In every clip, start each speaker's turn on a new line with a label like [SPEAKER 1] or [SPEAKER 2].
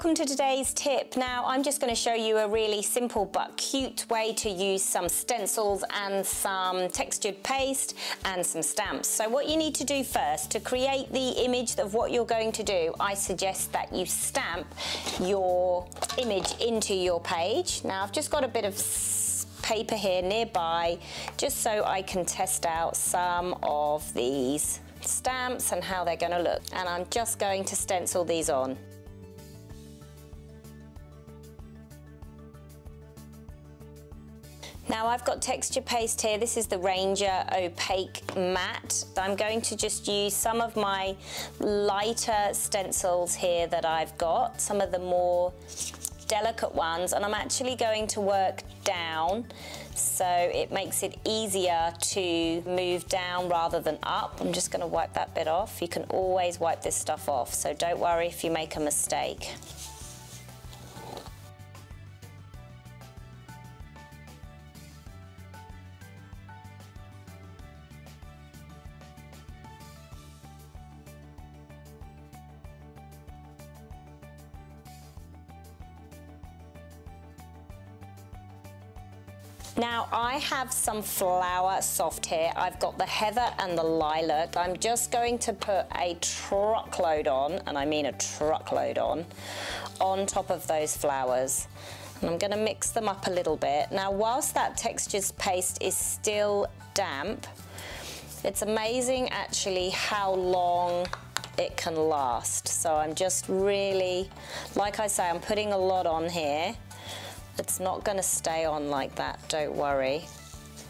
[SPEAKER 1] welcome to today's tip. Now I'm just going to show you a really simple but cute way to use some stencils and some textured paste and some stamps. So what you need to do first, to create the image of what you're going to do, I suggest that you stamp your image into your page. Now I've just got a bit of paper here nearby just so I can test out some of these stamps and how they're going to look, and I'm just going to stencil these on. Now I've got texture paste here. This is the Ranger Opaque Matte. I'm going to just use some of my lighter stencils here that I've got, some of the more delicate ones, and I'm actually going to work down so it makes it easier to move down rather than up. I'm just going to wipe that bit off. You can always wipe this stuff off, so don't worry if you make a mistake. Now I have some flower soft here. I've got the heather and the lilac. I'm just going to put a truckload on, and I mean a truckload on top of those flowers. And I'm going to mix them up a little bit. Now whilst that textured paste is still damp, it's amazing actually how long it can last. So I'm just really, like I say, I'm putting a lot on here. It's not going to stay on like that, don't worry.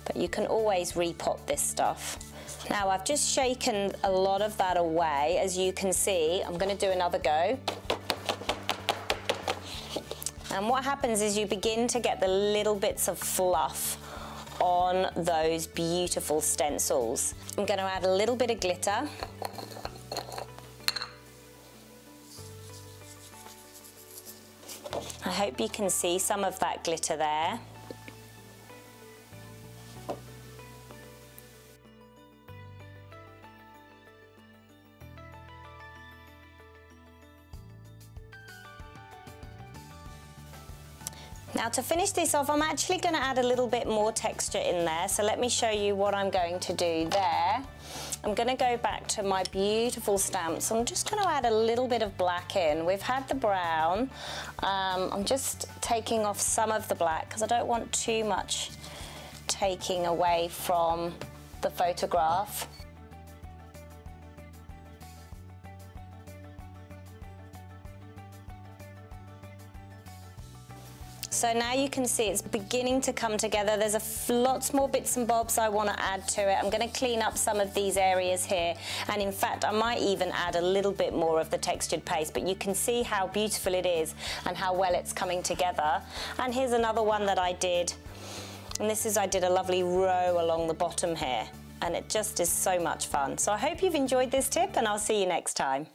[SPEAKER 1] But you can always repot this stuff. Now I've just shaken a lot of that away. As you can see, I'm going to do another go. And what happens is you begin to get the little bits of fluff on those beautiful stencils. I'm going to add a little bit of glitter. I hope you can see some of that glitter there. Now to finish this off, I'm actually going to add a little bit more texture in there, so let me show you what I'm going to do there. I'm going to go back to my beautiful stamps. I'm just going to add a little bit of black in. We've had the brown. I'm just taking off some of the black because I don't want too much taking away from the photograph. So now you can see it's beginning to come together. There's lots more bits and bobs I want to add to it. I'm going to clean up some of these areas here, and in fact I might even add a little bit more of the textured paste, but you can see how beautiful it is and how well it's coming together. And here's another one that I did, and this is, I did a lovely row along the bottom here, and it just is so much fun. So I hope you've enjoyed this tip, and I'll see you next time.